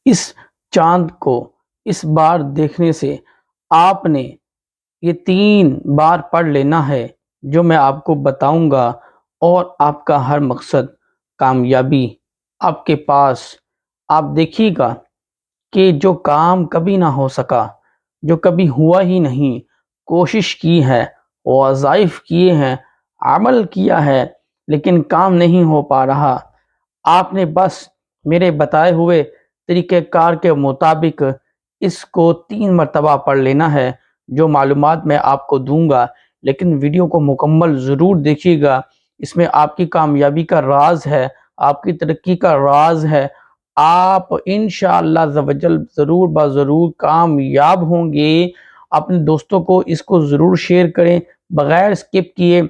اس چاند کو اس بار دیکھنے سے آپ نے یہ 3 بار پڑھ لینا ہے جو میں آپ کو بتاؤں گا، اور آپ کا ہر مقصد کامیابی آپ کے پاس۔ آپ دیکھیے گا کہ جو کام کبھی نہ ہو سکا، جو کبھی ہوا ہی نہیں، کوشش کی ہے، وظائف کیے ہیں، عمل کیا ہے، لیکن کام نہیں ہو پا رہا، آپ نے بس میرے بتائے ہوئے طریقہ کار کے مطابق اس کو 3 مرتبہ پڑھ لینا ہے۔ جو معلومات میں آپ کو دوں گا، لیکن ویڈیو کو مکمل ضرور دیکھیے گا، اس میں آپ کی کامیابی کا راز ہے، آپ کی ترقی کا راز ہے۔ آپ انشاءاللہ عزوجل ضرور ضرور کامیاب ہوں گے۔ اپنے دوستوں کو اس کو ضرور شیئر کریں، بغیر سکپ کیے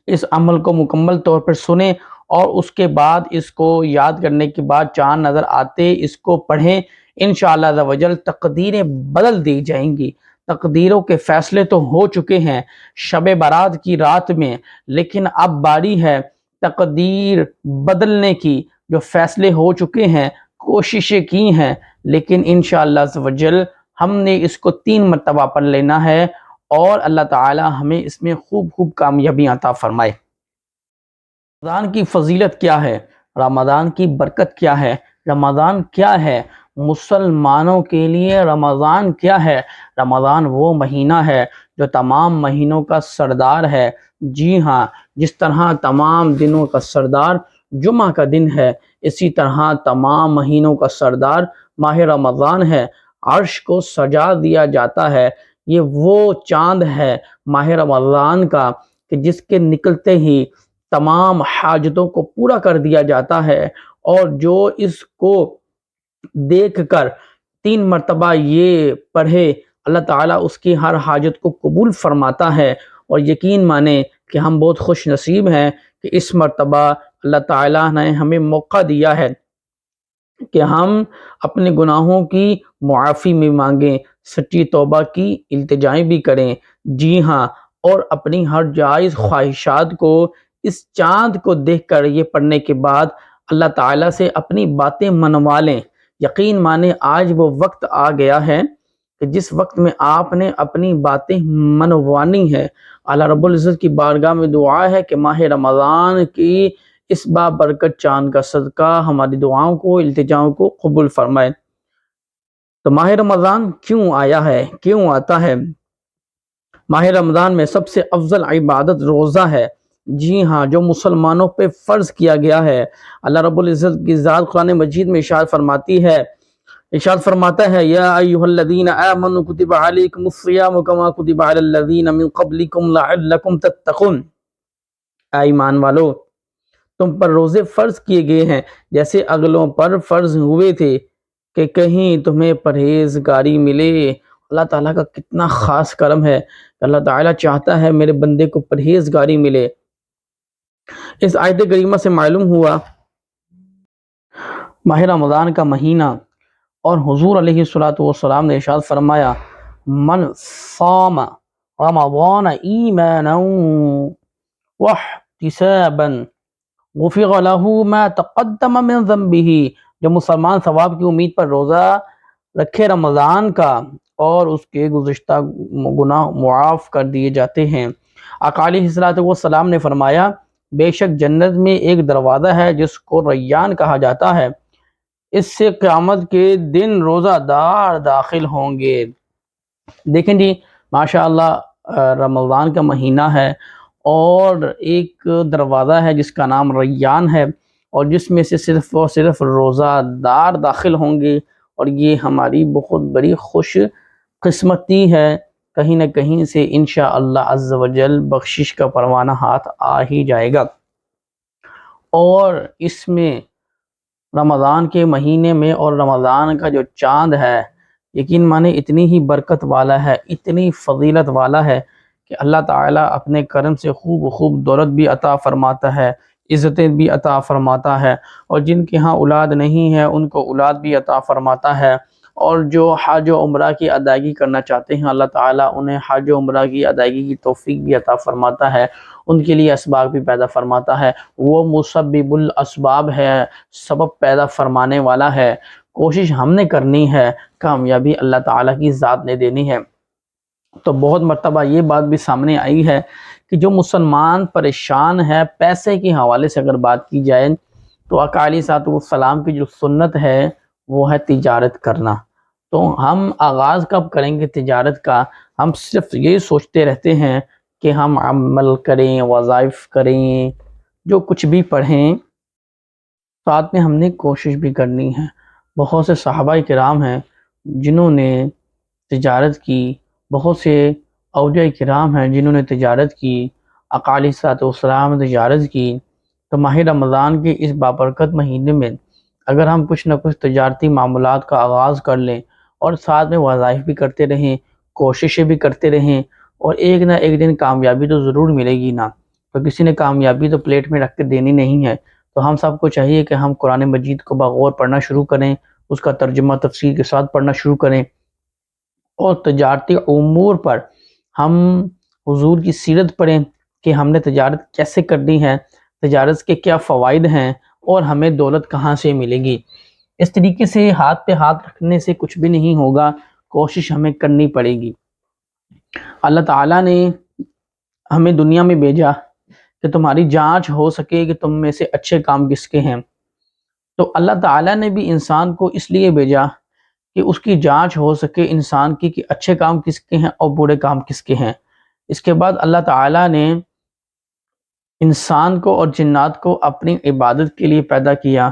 اس عمل کو مکمل طور پر سنیں، اور اس کے بعد اس کو یاد کرنے کے بعد چاند نظر آتے اس کو پڑھیں۔ انشاءاللہ عزوجل تقدیریں بدل دی جائیں گی۔ تقدیروں کے فیصلے تو ہو چکے ہیں شب برات کی رات میں، لیکن اب باری ہے تقدیر بدلنے کی۔ جو فیصلے ہو چکے ہیں، کوششیں کی ہیں، لیکن انشاءاللہ عزوجل ہم نے اس کو 3 مرتبہ پڑھ لینا ہے، اور اللہ تعالی ہمیں اس میں خوب خوب کامیابی عطا فرمائے۔ رمضان کی فضیلت کیا ہے؟ رمضان کی برکت کیا ہے؟ رمضان کیا ہے؟ مسلمانوں کے لیے رمضان کیا ہے؟ رمضان وہ مہینہ ہے جو تمام مہینوں کا سردار ہے۔ جی ہاں، جس طرح تمام دنوں کا سردار جمعہ کا دن ہے، اسی طرح تمام مہینوں کا سردار ماہ رمضان ہے۔ عرش کو سجا دیا جاتا ہے۔ یہ وہ چاند ہے ماہ رمضان کا کہ جس کے نکلتے ہی تمام حاجتوں کو پورا کر دیا جاتا ہے، اور جو اس کو دیکھ کر 3 مرتبہ یہ پڑھے، اللہ تعالیٰ اس کی ہر حاجت کو قبول فرماتا ہے۔ اور یقین مانیں کہ ہم بہت خوش نصیب ہیں کہ اس مرتبہ اللہ تعالیٰ نے ہمیں موقع دیا ہے کہ ہم اپنے گناہوں کی معافی میں مانگیں، سچی توبہ کی التجائیں بھی کریں۔ جی ہاں، اور اپنی ہر جائز خواہشات کو اس چاند کو دیکھ کر یہ پڑھنے کے بعد اللہ تعالیٰ سے اپنی باتیں منوا لیں۔ یقین مانیں آج وہ وقت آ گیا ہے کہ جس وقت میں آپ نے اپنی باتیں منوانی ہے۔ اللہ رب العزت کی بارگاہ میں دعا ہے کہ ماہ رمضان کی اس بابرکت چاند کا صدقہ ہماری دعاؤں کو، التجاؤں کو قبول فرمائے۔ تو ماہ رمضان کیوں آیا ہے، کیوں آتا ہے؟ ماہ رمضان میں سب سے افضل عبادت روزہ ہے۔ جی ہاں، جو مسلمانوں پہ فرض کیا گیا ہے۔ اللہ رب العزت کی ذات قرآن مجید میں ارشاد فرماتا ہے یا ایھا الذین آمنوا کتب علیکم الصیام کما کتب علی الذین من قبلکم لعلکم تتقون۔ اے ایمان والو، تم پر روزے فرض کیے گئے ہیں جیسے اگلوں پر فرض ہوئے تھے کہ کہیں تمہیں پرہیزگاری ملے۔ اللہ تعالیٰ کا کتنا خاص کرم ہے، اللہ تعالیٰ چاہتا ہے میرے بندے کو پرہیزگاری ملے۔ اس آیت کریمہ سے معلوم ہوا ماہ رمضان کا مہینہ، اور حضور علیہ السلام نے ارشاد فرمایا من صام رمضان ایمانا واحتسابا غفر له ما تقدم من ذنبه۔ جو مسلمان ثواب کی امید پر روزہ رکھے رمضان کا، اور اس کے گزشتہ گناہ معاف کر دیے جاتے ہیں۔ آقا علیہ السلام نے فرمایا بے شک جنت میں ایک دروازہ ہے جس کو ریان کہا جاتا ہے، اس سے قیامت کے دن روزہ دار داخل ہوں گے۔ دیکھیں جی، ماشاءاللہ رمضان کا مہینہ ہے، اور ایک دروازہ ہے جس کا نام ریان ہے، اور جس میں سے صرف اور صرف روزہ دار داخل ہوں گے، اور یہ ہماری بہت بڑی خوش قسمتی ہے۔ کہیں نہ کہیں سے انشاءاللہ عز و جل بخشش کا پروانہ ہاتھ آ ہی جائے گا۔ اور اس میں رمضان کے مہینے میں اور رمضان کا جو چاند ہے، یقین مانے اتنی ہی برکت والا ہے، اتنی فضیلت والا ہے کہ اللہ تعالیٰ اپنے کرم سے خوب خوب دولت بھی عطا فرماتا ہے، عزتیں بھی عطا فرماتا ہے، اور جن کے ہاں اولاد نہیں ہے ان کو اولاد بھی عطا فرماتا ہے، اور جو حج و عمرہ کی ادائیگی کرنا چاہتے ہیں اللہ تعالیٰ انہیں حج و عمرہ کی ادائیگی کی توفیق بھی عطا فرماتا ہے، ان کے لیے اسباب بھی پیدا فرماتا ہے۔ وہ مسبب الاسباب ہے، سبب پیدا فرمانے والا ہے۔ کوشش ہم نے کرنی ہے، کامیابی اللہ تعالیٰ کی ذات نے دینی ہے۔ تو بہت مرتبہ یہ بات بھی سامنے آئی ہے کہ جو مسلمان پریشان ہے پیسے کے حوالے سے اگر بات کی جائے تو آقا علیہ الصلوۃ والسلام کی جو سنت ہے وہ ہے تجارت کرنا۔ تو ہم آغاز کب کریں گے تجارت کا؟ ہم صرف یہ سوچتے رہتے ہیں کہ ہم عمل کریں، وظائف کریں، جو کچھ بھی پڑھیں، ساتھ میں ہم نے کوشش بھی کرنی ہے۔ بہت سے صحابہ کرام ہیں جنہوں نے تجارت کی، بہت سے اولیاء کرام ہیں جنہوں نے تجارت کی، آقا علیہ الصلوۃ والسلام نے تجارت کی۔ تو ماہ رمضان کے اس بابرکت مہینے میں اگر ہم کچھ نہ کچھ تجارتی معاملات کا آغاز کر لیں اور ساتھ میں وظائف بھی کرتے رہیں، کوششیں بھی کرتے رہیں، اور ایک نہ ایک دن کامیابی تو ضرور ملے گی نا۔ تو کسی نے کامیابی تو پلیٹ میں رکھ کے دینی نہیں ہے۔ تو ہم سب کو چاہیے کہ ہم قرآن مجید کو بغور پڑھنا شروع کریں، اس کا ترجمہ تفسیر کے ساتھ پڑھنا شروع کریں، اور تجارتی امور پر ہم حضور کی سیرت پڑھیں کہ ہم نے تجارت کیسے کرنی ہے، تجارت کے کیا فوائد ہیں، اور ہمیں دولت کہاں سے ملے گی۔ اس طریقے سے ہاتھ پہ ہاتھ رکھنے سے کچھ بھی نہیں ہوگا، کوشش ہمیں کرنی پڑے گی۔ اللہ تعالیٰ نے ہمیں دنیا میں بھیجا کہ تمہاری جانچ ہو سکے کہ تم میں سے اچھے کام کس کے ہیں۔ تو اللہ تعالیٰ نے بھی انسان کو اس لیے بھیجا کہ اس کی جانچ ہو سکے انسان کی کہ اچھے کام کس کے ہیں اور برے کام کس کے ہیں۔ اس کے بعد اللہ تعالیٰ نے انسان کو اور جنات کو اپنی عبادت کے لیے پیدا کیا،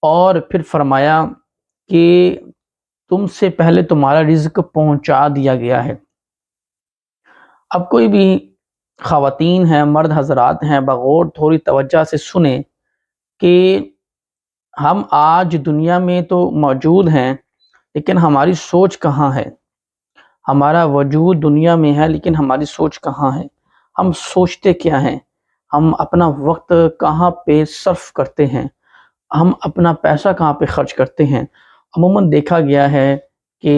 اور پھر فرمایا کہ تم سے پہلے تمہارا رزق پہنچا دیا گیا ہے۔ اب کوئی بھی خواتین ہیں، مرد حضرات ہیں، بغور تھوڑی توجہ سے سنیں کہ ہم آج دنیا میں تو موجود ہیں لیکن ہماری سوچ کہاں ہے؟ ہمارا وجود دنیا میں ہے لیکن ہماری سوچ کہاں ہے؟ ہم سوچتے کیا ہیں؟ ہم اپنا وقت کہاں پہ صرف کرتے ہیں؟ ہم اپنا پیسہ کہاں پہ خرچ کرتے ہیں؟ عموماً دیکھا گیا ہے کہ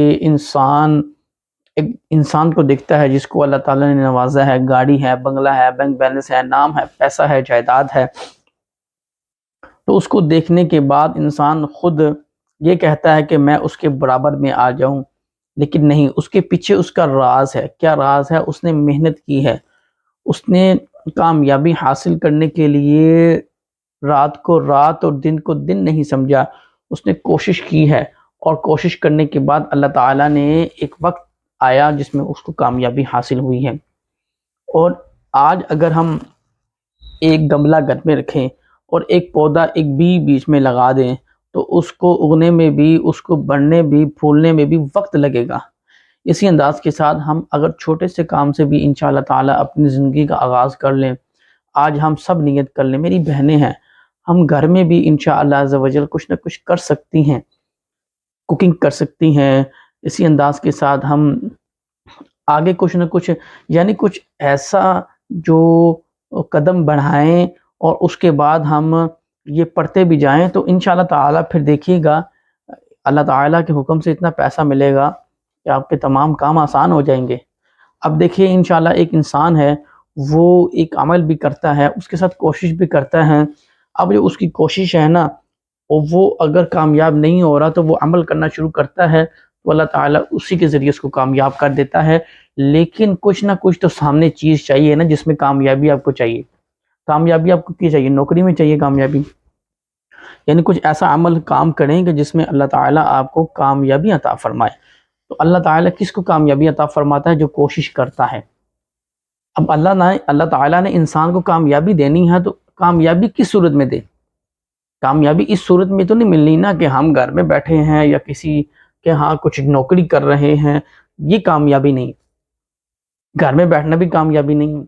ایک انسان کو دیکھتا ہے جس کو اللہ تعالیٰ نے نوازا ہے، گاڑی ہے، بنگلہ ہے، بینک بیلنس ہے، نام ہے، پیسہ ہے، جائیداد ہے، تو اس کو دیکھنے کے بعد انسان خود یہ کہتا ہے کہ میں اس کے برابر میں آ جاؤں، لیکن نہیں، اس کے پیچھے اس کا راز ہے۔ کیا راز ہے؟ اس نے محنت کی ہے، اس نے کامیابی حاصل کرنے کے لیے رات کو رات اور دن کو دن نہیں سمجھا، اس نے کوشش کی ہے، اور کوشش کرنے کے بعد اللہ تعالیٰ نے ایک وقت آیا جس میں اس کو کامیابی حاصل ہوئی ہے۔ اور آج اگر ہم ایک گملہ گھر میں رکھیں اور ایک پودا ایک بیچ میں لگا دیں تو اس کو اگنے میں بھی، اس کو بڑھنے بھی، پھولنے میں بھی وقت لگے گا۔ اسی انداز کے ساتھ ہم اگر چھوٹے سے کام سے بھی انشاءاللہ تعالیٰ اپنی زندگی کا آغاز کر لیں، آج ہم سب نیت کر لیں، میری بہنیں ہیں، ہم گھر میں بھی انشاءاللہ عز و جل کچھ نہ کچھ کر سکتی ہیں، کوکنگ کر سکتی ہیں۔ اسی انداز کے ساتھ ہم آگے کچھ نہ کچھ، یعنی کچھ ایسا جو قدم بڑھائیں، اور اس کے بعد ہم یہ پڑھتے بھی جائیں تو انشاءاللہ تعالیٰ پھر دیکھیے گا اللہ تعالیٰ کے حکم سے اتنا پیسہ ملے گا کہ آپ کے تمام کام آسان ہو جائیں گے۔ اب دیکھیے انشاءاللہ ایک انسان ہے، وہ ایک عمل بھی کرتا ہے، اس کے ساتھ کوشش بھی کرتا ہے۔ اب جو اس کی کوشش ہے نا، وہ اگر کامیاب نہیں ہو رہا تو وہ عمل کرنا شروع کرتا ہے تو اللہ تعالیٰ اسی کے ذریعے اس کو کامیاب کر دیتا ہے۔ لیکن کچھ نہ کچھ تو سامنے چیز چاہیے نا جس میں کامیابی آپ کو چاہیے۔ کامیابی آپ کو کی چاہیے؟ نوکری میں چاہیے کامیابی، یعنی کچھ ایسا عمل کام کریں کہ جس میں اللہ تعالیٰ آپ کو کامیابی عطا فرمائے۔ تو اللہ تعالیٰ کس کو کامیابی عطا فرماتا ہے؟ جو کوشش کرتا ہے۔ اب اللہ تعالیٰ نے انسان کو کامیابی دینی ہے تو کامیابی کس صورت میں دے؟ کامیابی اس صورت میں تو نہیں ملنی نا کہ ہم گھر میں بیٹھے ہیں یا کسی کے ہاں کچھ نوکری کر رہے ہیں، یہ کامیابی نہیں۔ گھر میں بیٹھنا بھی کامیابی نہیں۔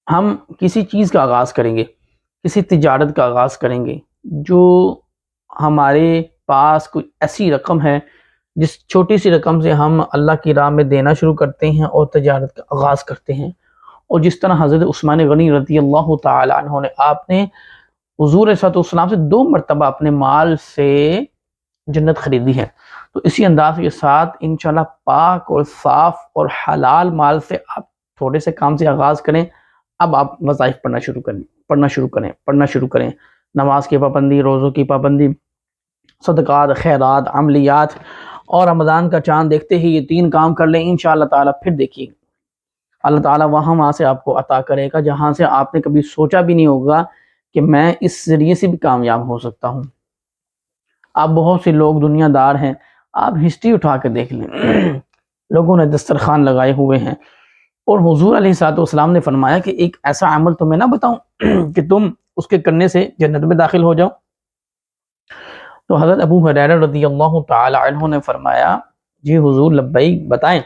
ہم کسی چیز کا آغاز کریں گے، کسی تجارت کا آغاز کریں گے، جو ہمارے پاس کوئی ایسی رقم ہے جس چھوٹی سی رقم سے ہم اللہ کی راہ میں دینا شروع کرتے ہیں اور تجارت کا آغاز کرتے ہیں۔ اور جس طرح حضرت عثمان غنی رضی اللہ تعالی عنہ نے، آپ نے حضور صلی اللہ علیہ وسلم سے 2 مرتبہ اپنے مال سے جنت خریدی ہے۔ تو اسی انداز کے ساتھ انشاءاللہ پاک اور صاف اور حلال مال سے آپ تھوڑے سے کام سے آغاز کریں۔ اب آپ وظائف پڑھنا شروع کریں، نماز کی پابندی، روزوں کی پابندی، صدقات، خیرات، عملیات، اور رمضان کا چاند دیکھتے ہی یہ 3 کام کر لیں انشاءاللہ تعالیٰ، پھر دیکھیے اللہ تعالیٰ وہاں سے آپ کو عطا کرے گا جہاں سے آپ نے کبھی سوچا بھی نہیں ہوگا کہ میں اس ذریعے سے بھی کامیاب ہو سکتا ہوں۔ آپ بہت سے لوگ دنیا دار ہیں، آپ ہسٹری اٹھا کے دیکھ لیں لوگوں نے دسترخوان لگائے ہوئے ہیں، اور حضور علیہ الصلوۃ والسلام نے فرمایا کہ ایک ایسا عمل تمہیں نہ بتاؤں کہ تم اس کے کرنے سے جنت میں داخل ہو جاؤ۔ تو حضرت ابو ہریرہ رضی اللہ تعالی عنہ نے فرمایا جی حضور لبیک بتائیں،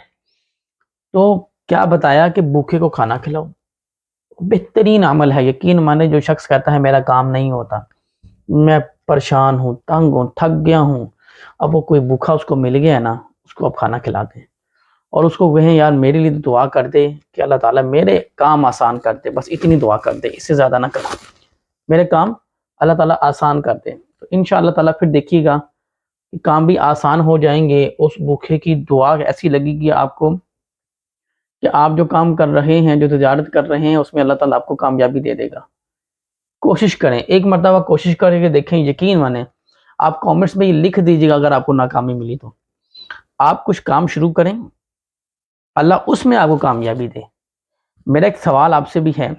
تو کیا بتایا کہ بھوکے کو کھانا کھلاؤ۔ بہترین عمل ہے، یقین مانے جو شخص کہتا ہے میرا کام نہیں ہوتا، میں پریشان ہوں، تنگ ہوں، تھک گیا ہوں، اب وہ کوئی بھوکا اس کو مل گیا نا، اس کو اب کھانا کھلا دیں اور اس کو کہیں یار میرے لیے دعا کر دے کہ اللہ تعالیٰ میرے کام آسان کر دے، بس اتنی دعا کر دے، اس سے زیادہ نہ کر، میرے کام اللہ تعالیٰ آسان کر دے، تو انشاءاللہ تعالیٰ پھر دیکھیے گا کہ کام بھی آسان ہو جائیں گے۔ اس بھوکے کی دعا ایسی لگے گی آپ کو کہ آپ جو کام کر رہے ہیں، جو تجارت کر رہے ہیں، اس میں اللہ تعالیٰ آپ کو کامیابی دے دے گا۔ کوشش کریں، ایک مرتبہ کوشش کریں کہ دیکھیں، یقین مانیں، آپ کامنٹس میں یہ لکھ دیجیے گا اگر آپ کو ناکامی ملی تو، آپ کچھ کام شروع کریں، اللہ اس میں آپ کو کامیابی دے۔ میرا ایک سوال آپ سے بھی ہے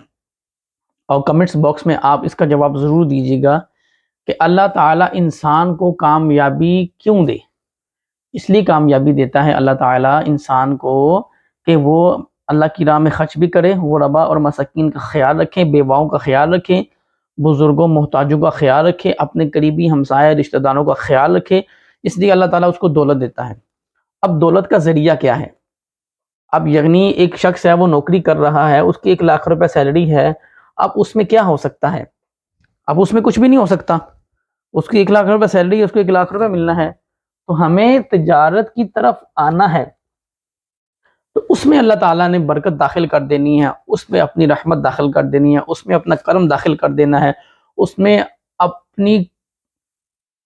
اور کمنٹس باکس میں آپ اس کا جواب ضرور دیجیے گا کہ اللہ تعالیٰ انسان کو کامیابی کیوں دے؟ اس لیے کامیابی دیتا ہے اللہ تعالیٰ انسان کو کہ وہ اللہ کی راہ میں خرچ بھی کرے، غربا اور مساکین کا خیال رکھیں، بیواؤں کا خیال رکھیں، بزرگوں محتاجوں کا خیال رکھے، اپنے قریبی ہمسائے رشتہ داروں کا خیال رکھے، اس لیے اللہ تعالیٰ اس کو دولت دیتا ہے۔ اب دولت کا ذریعہ کیا ہے؟ اب یعنی ایک شخص ہے، وہ نوکری کر رہا ہے، اس کی 1,00,000 روپے سیلری ہے، اب اس میں کیا ہو سکتا ہے؟ اب اس میں کچھ بھی نہیں ہو سکتا، اس کی 1,00,000 روپے سیلری ہے، اس کو 1,00,000 روپے ملنا ہے، تو ہمیں تجارت کی طرف آنا ہے، تو اس میں اللہ تعالیٰ نے برکت داخل کر دینی ہے، اس میں اپنی رحمت داخل کر دینی ہے، اس میں اپنا کرم داخل کر دینا ہے، اس میں اپنی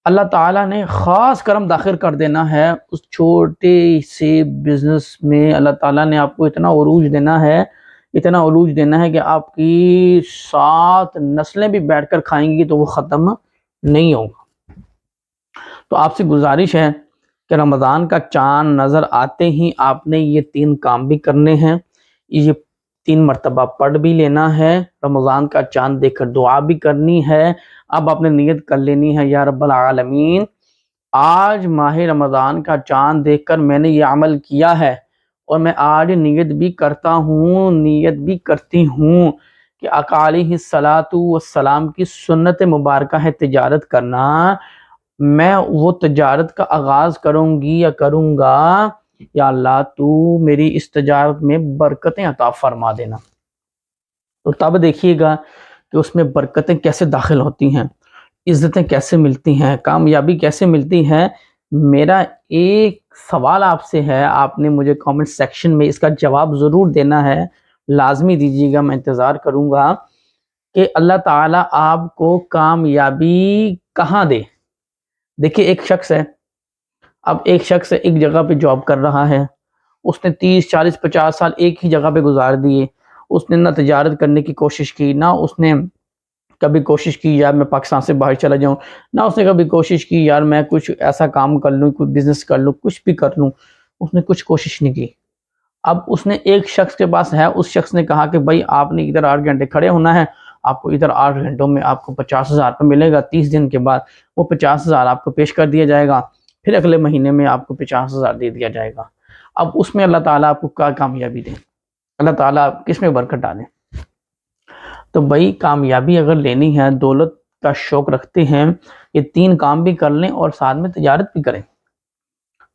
اللہ تعالیٰ نے خاص کرم داخل کر دینا ہے۔ اس چھوٹے سے بزنس میں اللہ تعالیٰ نے آپ کو اتنا عروج دینا ہے، اتنا عروج دینا ہے کہ آپ کی 7 نسلیں بھی بیٹھ کر کھائیں گی تو وہ ختم نہیں ہوگا۔ تو آپ سے گزارش ہے کہ رمضان کا چاند نظر آتے ہی آپ نے یہ 3 کام بھی کرنے ہیں، یہ 3 مرتبہ پڑھ بھی لینا ہے، رمضان کا چاند دیکھ کر دعا بھی کرنی ہے۔ اب آپ نے نیت کر لینی ہے، یا رب العالمین آج ماہ رمضان کا چاند دیکھ کر میں نے یہ عمل کیا ہے، اور میں آج نیت بھی کرتا ہوں، نیت بھی کرتی ہوں کہ آقا علیہ الصلاۃ والسلام کی سنت مبارکہ ہے تجارت کرنا، میں وہ تجارت کا آغاز کروں گی یا کروں گا، یا اللہ تو میری اس تجارت میں برکتیں عطا فرما دینا۔ تو تب دیکھیے گا کہ اس میں برکتیں کیسے داخل ہوتی ہیں، عزتیں کیسے ملتی ہیں، کامیابی کیسے ملتی ہے۔ میرا ایک سوال آپ سے ہے، آپ نے مجھے کامنٹ سیکشن میں اس کا جواب ضرور دینا ہے، لازمی دیجیے گا، میں انتظار کروں گا کہ اللہ تعالیٰ آپ کو کامیابی کہاں دے۔ دیکھیے ایک شخص ہے، اب ایک شخص ایک جگہ پہ جاب کر رہا ہے، اس نے 30 40 50 سال ایک ہی جگہ پہ گزار دیے، اس نے نہ تجارت کرنے کی کوشش کی، نہ اس نے کبھی کوشش کی یار میں پاکستان سے باہر چلا جاؤں، نہ اس نے کبھی کوشش کی یار میں کچھ ایسا کام کر لوں، کوئی بزنس کر لوں، کچھ بھی کر لوں، اس نے کچھ کوشش نہیں کی۔ اب اس نے ایک شخص کے پاس ہے، اس شخص نے کہا کہ بھائی آپ نے ادھر 8 گھنٹے کھڑے ہونا ہے، آپ کو ادھر 8 گھنٹوں میں آپ کو 50,000 روپے ملے گا، 30 دن کے بعد وہ 50,000 آپ کو پیش کر دیا جائے گا، پھر اگلے مہینے میں آپ کو 50,000 دے دیا جائے گا۔ اب اس میں اللہ تعالیٰ آپ کو کیا کامیابی دے، اللہ تعالیٰ کس میں برکت ڈالے؟ تو بھائی کامیابی اگر لینی ہے، دولت کا شوق رکھتے ہیں، یہ 3 کام بھی کر لیں اور ساتھ میں تجارت بھی کریں۔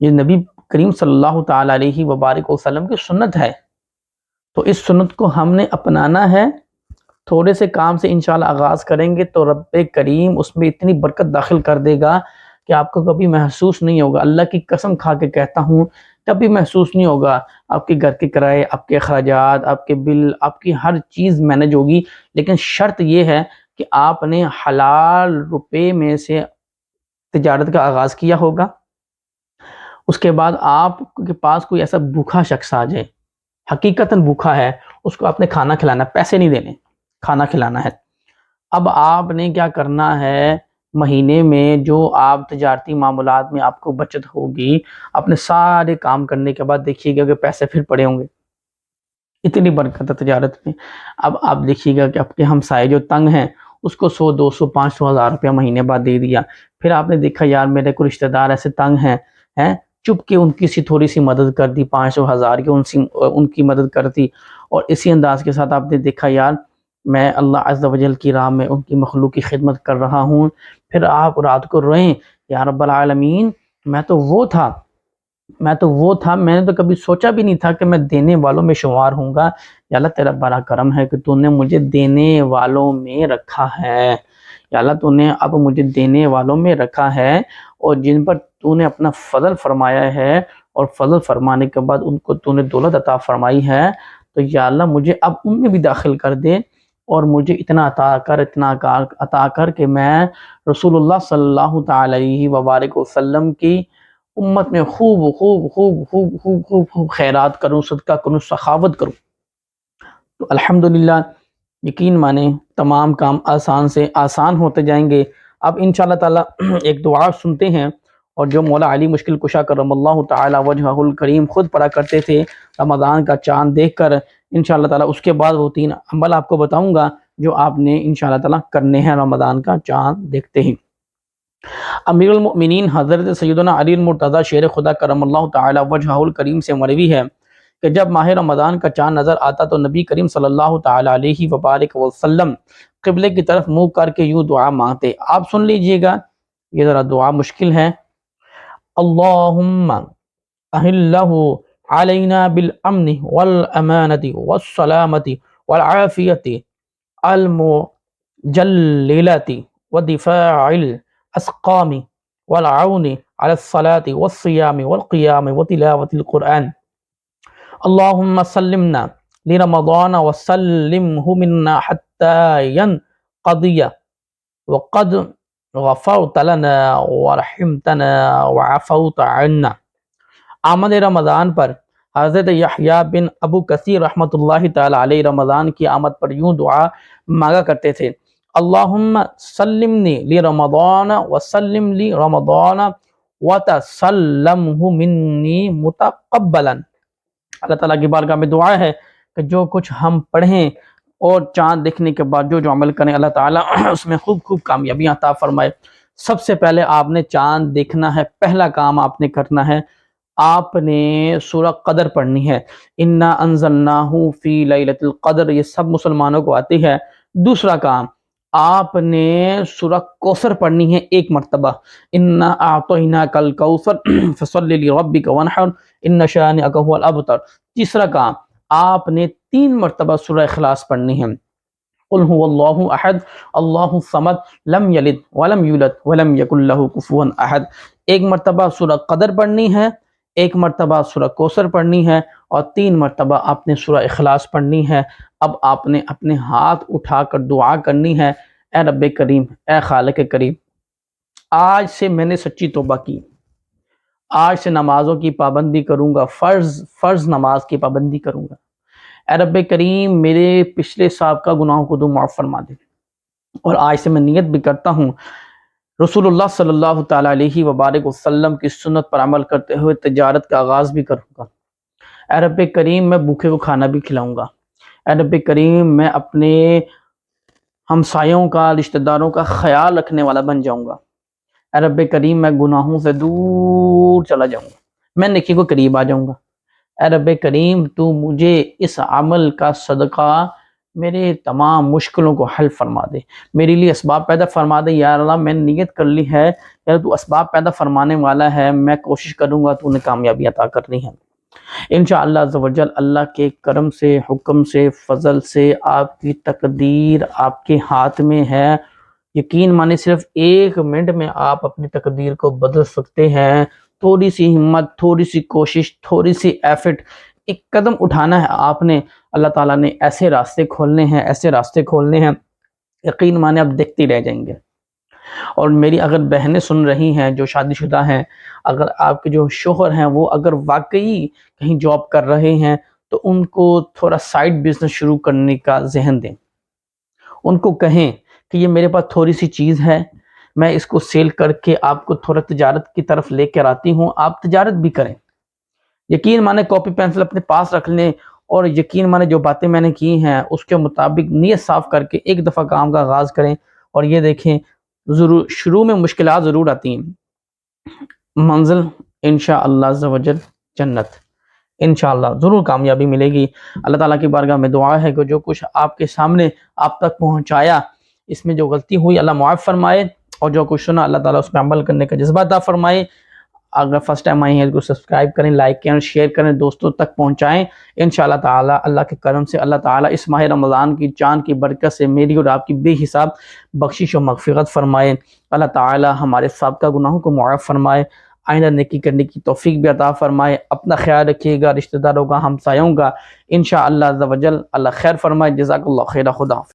یہ نبی کریم صلی اللہ تعالیٰ علیہ وبارک وسلم کی سنت ہے، تو اس سنت کو ہم نے اپنانا ہے۔ تھوڑے سے کام سے انشاءاللہ آغاز کریں گے تو رب کریم اس میں اتنی برکت داخل کر دے گا کہ آپ کو کبھی محسوس نہیں ہوگا، اللہ کی قسم کھا کے کہتا ہوں، کبھی محسوس نہیں ہوگا، آپ کے گھر کے کرائے، آپ کے اخراجات، آپ کے بل، آپ کی ہر چیز مینج ہوگی، لیکن شرط یہ ہے کہ آپ نے حلال روپے میں سے تجارت کا آغاز کیا ہوگا۔ اس کے بعد آپ کے پاس کوئی ایسا بھوکا شخص آ جائے، حقیقتاً بھوکا ہے، اس کو آپ نے کھانا کھلانا، پیسے نہیں دینے، کھانا کھلانا ہے۔ اب آپ نے کیا کرنا ہے مہینے میں جو آپ تجارتی معاملات میں آپ کو بچت ہوگی، اپنے سارے کام کرنے کے بعد دیکھیے گا کہ پیسے پھر پڑے ہوں گے، اتنی برکت ہے تجارت میں۔ اب آپ دیکھیے گا کہ آپ کے ہمسائے جو تنگ ہیں اس کو 100 200 500 ہزار روپیہ مہینے بعد دے دیا، پھر آپ نے دیکھا یار میرے کو رشتہ دار ایسے تنگ ہیں، چپ کے ان کی تھوڑی سی مدد کر دی، 500 ہزار کی ان کی مدد کر دی، اور اسی انداز کے ساتھ آپ نے دیکھا یار میں اللہ عز و جل کی راہ میں ان کی مخلوق کی خدمت کر رہا ہوں، پھر آپ رات کو روئیں یا رب العالمین میں نے تو کبھی سوچا بھی نہیں تھا کہ میں دینے والوں میں شمار ہوں گا، یا اللہ تیرا بڑا کرم ہے کہ تو نے مجھے دینے والوں میں رکھا ہے، یا اللہ تو نے اب مجھے دینے والوں میں رکھا ہے، اور جن پر تو نے اپنا فضل فرمایا ہے اور فضل فرمانے کے بعد ان کو تو نے دولت عطا فرمائی ہے، تو یا اللہ مجھے اب ان میں بھی داخل کر دے، اور مجھے اتنا عطا کر کہ میں رسول اللہ صلی اللہ تعالی علیہ وبارک وسلم کی امت میں خوب خوب خوب خوب خوب خوب خوب خیرات کروں، صدقہ کروں، سخاوت کروں۔ تو الحمدللہ یقین مانیں تمام کام آسان سے آسان ہوتے جائیں گے۔ اب انشاءاللہ تعالی ایک دعا سنتے ہیں، اور جو مولا علی مشکل کشا کرم اللہ تعالی وجہہ الکریم خود پڑھا کرتے تھے رمضان کا چاند دیکھ کر، انشاءاللہ تعالی اس کے بعد وہ 3 عمل آپ کو بتاؤں گا جو آپ نے انشاءاللہ تعالی کرنے ہیں رمضان کا چاند دیکھتے ہی۔ امیر المؤمنین حضرت سیدنا علی المرتضی شیر خدا کرم اللہ تعالی وجہہ الکریم سے مروی ہے کہ جب ماہ رمضان کا چاند نظر آتا تو نبی کریم صلی اللہ تعالی علیہ وبارک وسلم قبلے کی طرف منہ کر کے یوں دعا مانگتے۔ آپ سن لیجئے گا، یہ ذرا دعا مشکل ہے۔ اللہم اہلہ علینا بالامن والامانت والسلامت والعافیت المجللت ودفاع الاسقام والعون على الصلاة والصيام والقيام وتلاوة القرآن اللهم سلمنا لرمضان وسلمه منا حتى ينقضي وقد غفرت لنا ورحمتنا وعفوت عنا۔ آمد رمضان پر حضرت یحییٰ بن ابو کثیر رحمۃ اللہ تعالی علیہ رمضان کی آمد پر یوں دعا مانگا کرتے تھے، اللہم سلمنی لرمضان وسلم لی رمضان وتسلمہ منی متقبلا۔ اللہ تعالیٰ کی بارگاہ میں دعا ہے کہ جو کچھ ہم پڑھیں اور چاند دیکھنے کے بعد جو عمل کریں، اللہ تعالیٰ اس میں خوب خوب کامیابیاں عطا فرمائے۔ سب سے پہلے آپ نے چاند دیکھنا ہے، پہلا کام آپ نے کرنا ہے، آپ نے سورہ قدر پڑھنی ہے، انا انزلناہ فی لیلۃ القدر، یہ سب مسلمانوں کو آتی ہے۔ دوسرا کام آپ نے سورہ کوثر پڑھنی ہے 1 مرتبہ، انا اعطیناک الکوثر فصل لربک وانحر ان شانئک هو الابتر۔ تیسرا کام آپ نے 3 مرتبہ سورہ اخلاص پڑھنی ہے، قل هو اللہ احد اللہ الصمد لم یلد ولم یولد ولم یکن لہ کفوا احد۔ 1 مرتبہ سورہ قدر پڑھنی ہے، 1 مرتبہ سورہ کوثر پڑھنی ہے، اور 3 مرتبہ آپ نے سورہ اخلاص پڑھنی ہے۔ اب آپ نے اپنے ہاتھ اٹھا کر دعا کرنی ہے، اے رب کریم، اے خالق کریم، آج سے میں نے سچی توبہ کی، آج سے نمازوں کی پابندی کروں گا، فرض نماز کی پابندی کروں گا۔ اے رب کریم میرے پچھلے سابقہ گناہوں کو تو معاف فرما دے، اور آج سے میں نیت بھی کرتا ہوں رسول اللہ صلی اللہ تعالی علیہ وبارک وسلم کی سنت پر عمل کرتے ہوئے تجارت کا آغاز بھی کروں گا۔ اے رب کریم میں بھوکے کو کھانا بھی کھلاؤں گا۔ اے رب کریم میں اپنے ہمسایوں کا، رشتہ داروں کا خیال رکھنے والا بن جاؤں گا۔ اے رب کریم میں گناہوں سے دور چلا جاؤں گا، میں نیکی کو قریب آ جاؤں گا۔ اے رب کریم تو مجھے اس عمل کا صدقہ میرے تمام مشکلوں کو حل فرما دے، میرے لیے اسباب پیدا فرما دے۔ یا اللہ میں نے نیت کر لی ہے، یا تو اسباب پیدا فرمانے والا ہے، میں کوشش کروں گا تو انہیں کامیابی عطا کرنی ہے انشاءاللہ عز و جل۔ اللہ کے کرم سے، حکم سے، فضل سے آپ کی تقدیر آپ کے ہاتھ میں ہے۔ یقین مانے صرف 1 منٹ میں آپ اپنی تقدیر کو بدل سکتے ہیں۔ تھوڑی سی ہمت، تھوڑی سی کوشش، تھوڑی سی ایفٹ، ایک قدم اٹھانا ہے آپ نے، اللہ تعالیٰ نے ایسے راستے کھولنے ہیں، ایسے راستے کھولنے ہیں، یقین مانے آپ دیکھتے رہ جائیں گے۔ اور میری اگر بہنیں سن رہی ہیں جو شادی شدہ ہیں، اگر آپ کے جو شوہر ہیں وہ اگر واقعی کہیں جاب کر رہے ہیں تو ان کو تھوڑا سائیڈ بزنس شروع کرنے کا ذہن دیں، ان کو کہیں کہ یہ میرے پاس تھوڑی سی چیز ہے، میں اس کو سیل کر کے آپ کو تھوڑا تجارت کی طرف لے کر آتی ہوں، آپ تجارت بھی کریں۔ یقین مانے کاپی پینسل اپنے پاس رکھ لیں، اور یقین مانے جو باتیں میں نے کی ہیں اس کے مطابق نیت صاف کر کے ایک دفعہ کام کا آغاز کریں، اور یہ دیکھیں ضرور شروع میں مشکلات ضرور آتی ہیں، منزل انشاءاللہ عز و جل جنت، انشاءاللہ ضرور کامیابی ملے گی۔ اللہ تعالیٰ کی بارگاہ میں دعا ہے کہ جو کچھ آپ کے سامنے آپ تک پہنچایا، اس میں جو غلطی ہوئی اللہ معاف فرمائے، اور جو کچھ سنا اللہ تعالیٰ اس پہ عمل کرنے کا جذبہ عطا فرمائے۔ اگر فرسٹ ٹائم آئی ہیں تو سبسکرائب کریں، لائک کریں، شیئر کریں، دوستوں تک پہنچائیں۔ انشاءاللہ تعالیٰ اللہ کے کرم سے اللہ تعالیٰ اس ماہ رمضان کی چاند کی برکت سے میری اور آپ کی بے حساب بخشش و مغفرت فرمائے۔ اللہ تعالیٰ ہمارے سابقہ گناہوں کو معاف فرمائے، آئندہ نیکی کرنے کی توفیق بھی عطا فرمائے۔ اپنا خیال رکھیے گا، رشتہ داروں کا، ہمسایوں کا، انشاءاللہ عز و جل اللہ خیر فرمائے۔ جزاک اللہ خیر، خدا حافظ۔